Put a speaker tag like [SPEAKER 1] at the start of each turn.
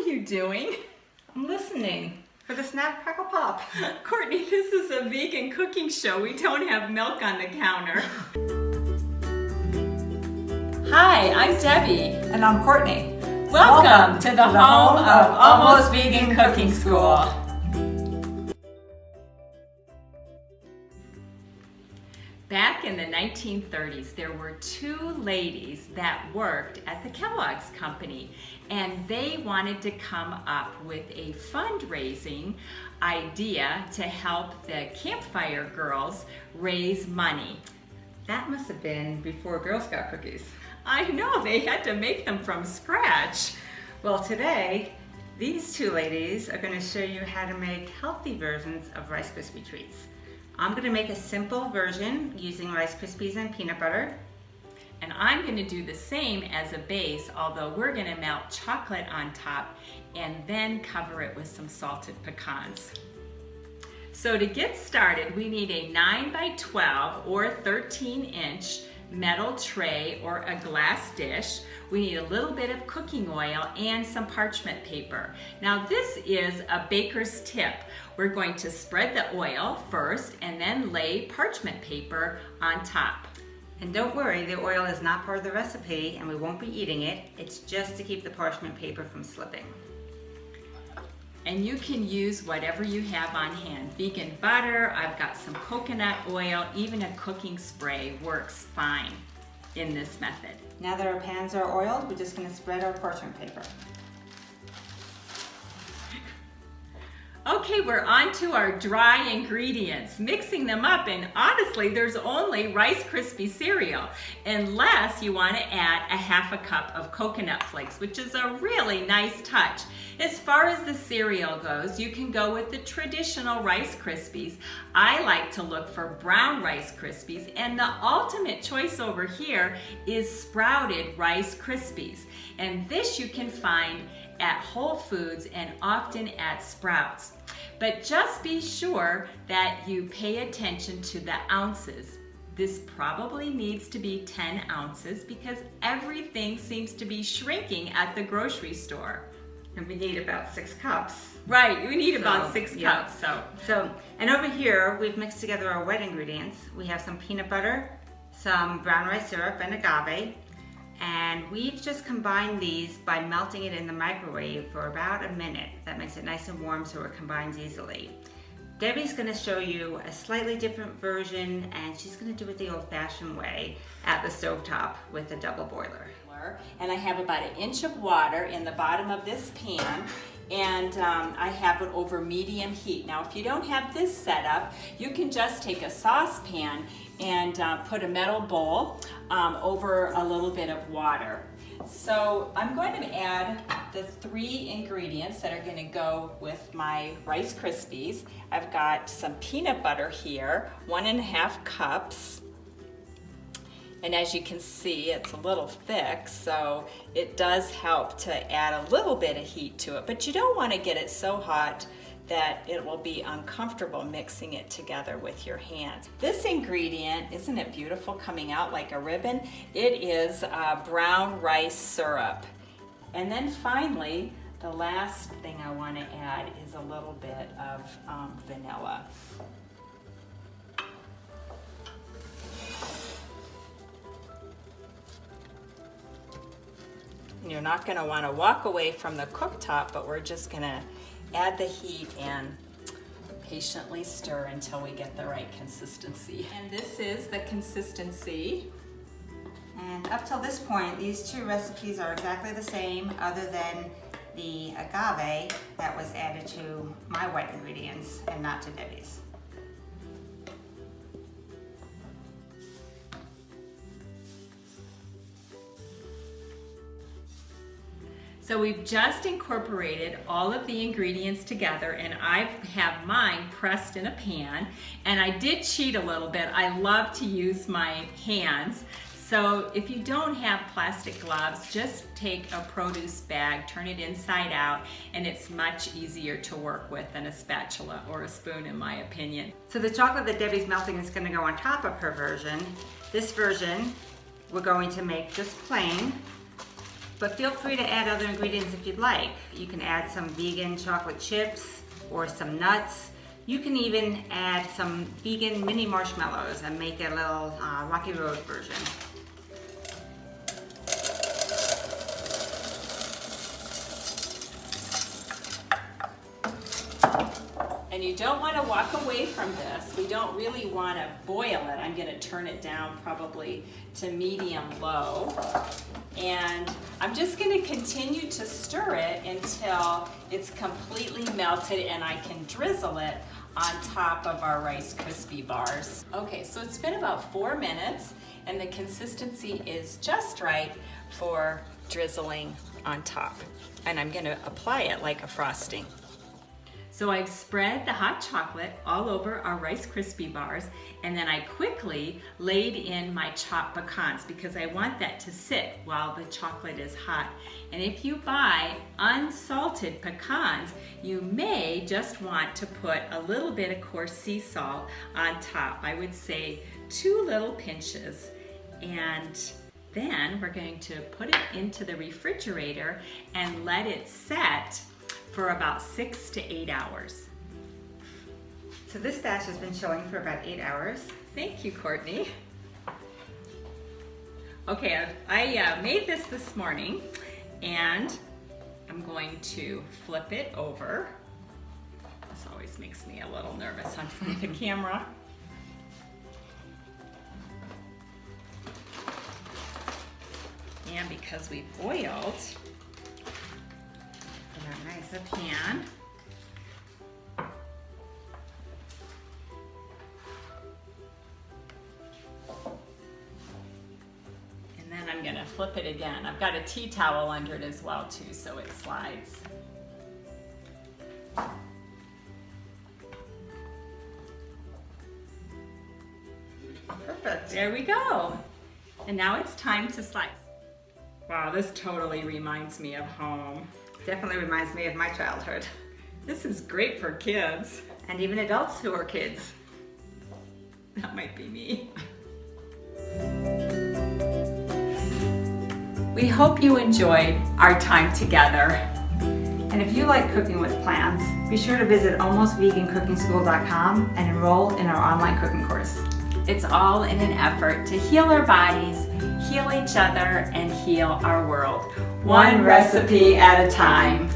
[SPEAKER 1] you doing?
[SPEAKER 2] I'm listening for the Snap, Crackle, Pop.
[SPEAKER 1] Courtney, this is a vegan cooking show. We don't have milk on the counter. Hi, I'm Debbie.
[SPEAKER 2] And I'm Courtney.
[SPEAKER 1] Welcome to the home of Almost Vegan Cooking School. Back in the 1930s, there were two ladies that worked at the Kellogg's Company, and they wanted to come up with a fundraising idea to help the Campfire Girls raise money.
[SPEAKER 2] That must have been before Girl Scout cookies.
[SPEAKER 1] I know, they had to make them from scratch.
[SPEAKER 2] Well, today, these two ladies are going to show you how to make healthy versions of Rice Krispie treats. I'm going to make a simple version using Rice Krispies and peanut butter.
[SPEAKER 1] And I'm going to do the same as a base, although we're going to melt chocolate on top and then cover it with some salted pecans. So to get started, we need a 9 by 12 or 13-inch metal tray or a glass dish. We need a little bit of cooking oil and some parchment paper. Now this is a baker's tip. We're going to spread the oil first and then lay parchment paper on top.
[SPEAKER 2] And don't worry, the oil is not part of the recipe and we won't be eating it. It's just to keep the parchment paper from slipping.
[SPEAKER 1] And you can use whatever you have on hand. Vegan butter, I've got some coconut oil, even a cooking spray works fine in this method.
[SPEAKER 2] Now that our pans are oiled, we're just going to spread our parchment paper.
[SPEAKER 1] Okay, we're on to our dry ingredients. Mixing them up, and honestly, there's only Rice Krispie cereal, unless you want to add a half a cup of coconut flakes, which is a really nice touch. As far as the cereal goes, you can go with the traditional Rice Krispies. I like to look for brown Rice Krispies, and the ultimate choice over here is sprouted Rice Krispies. And this you can find at Whole Foods and often at Sprouts. But just be sure that you pay attention to the ounces. This probably needs to be 10 ounces because everything seems to be shrinking at the grocery store.
[SPEAKER 2] And we need about 6 cups.
[SPEAKER 1] Right, we need about 6
[SPEAKER 2] yeah.
[SPEAKER 1] cups.
[SPEAKER 2] And over here, we've mixed together our wet ingredients. We have some peanut butter, some brown rice syrup, and agave. And we've just combined these by melting it in the microwave for about a minute. That makes it nice and warm so it combines easily. Debbie's going to show you a slightly different version, and she's going to do it the old-fashioned way at the stovetop with a double boiler.
[SPEAKER 1] And I have about 1 inch of water in the bottom of this pan, and I have it over medium heat. Now if you don't have this set up, you can just take a saucepan and put a metal bowl over a little bit of water. So I'm going to add the 3 ingredients that are going to go with my Rice Krispies. I've got some peanut butter here, 1.5 cups. And as you can see, it's a little thick, so it does help to add a little bit of heat to it, but you don't want to get it so hot that it will be uncomfortable mixing it together with your hands. This ingredient, isn't it beautiful coming out like a ribbon? It is brown rice syrup. And then finally, the last thing I want to add is a little bit of vanilla. You're not going to want to walk away from the cooktop, but we're just going to add the heat and patiently stir until we get the right consistency. And this is the consistency.
[SPEAKER 2] And up till this point, these 2 recipes are exactly the same, other than the agave that was added to my wet ingredients and not to Debbie's.
[SPEAKER 1] So we've just incorporated all of the ingredients together, and I have mine pressed in a pan. And I did cheat a little bit. I love to use my hands. So if you don't have plastic gloves, just take a produce bag, turn it inside out, and it's much easier to work with than a spatula or a spoon, in my opinion.
[SPEAKER 2] So the chocolate that Debbie's melting is going to go on top of her version. This version we're going to make just plain, But feel free to add other ingredients if you'd like. You can add some vegan chocolate chips or some nuts. You can even add some vegan mini marshmallows and make a little Rocky Road version.
[SPEAKER 1] And you don't want to walk away from this. We don't really want to boil it. I'm going to turn it down probably to medium low. And I'm just going to continue to stir it until it's completely melted and I can drizzle it on top of our Rice Krispie bars. Okay, so it's been about 4 minutes and the consistency is just right for drizzling on top. And I'm going to apply it like a frosting. So I've spread the hot chocolate all over our Rice Krispie bars, and then I quickly laid in my chopped pecans because I want that to sit while the chocolate is hot. And if you buy unsalted pecans, you may just want to put a little bit of coarse sea salt on top. I would say 2 little pinches. And then we're going to put it into the refrigerator and let it set for about 6 to 8 hours.
[SPEAKER 2] So this batch has been chilling for about 8 hours.
[SPEAKER 1] Thank you, Courtney. Okay, I made this morning and I'm going to flip it over. This always makes me a little nervous on front of the camera. And because we boiled, nice a pan. And then I'm going to flip it again. I've got a tea towel under it as well too, so it slides. Perfect. There we go. And now it's time to slice. Wow, this totally reminds me of home.
[SPEAKER 2] Definitely reminds me of my childhood.
[SPEAKER 1] This is great for kids.
[SPEAKER 2] And even adults who are kids.
[SPEAKER 1] That might be me.
[SPEAKER 3] We hope you enjoyed our time together.
[SPEAKER 2] And if you like cooking with plants, be sure to visit almostvegancookingschool.com and enroll in our online cooking course.
[SPEAKER 3] It's all in an effort to heal our bodies, heal each other, and heal our world. One recipe at a time.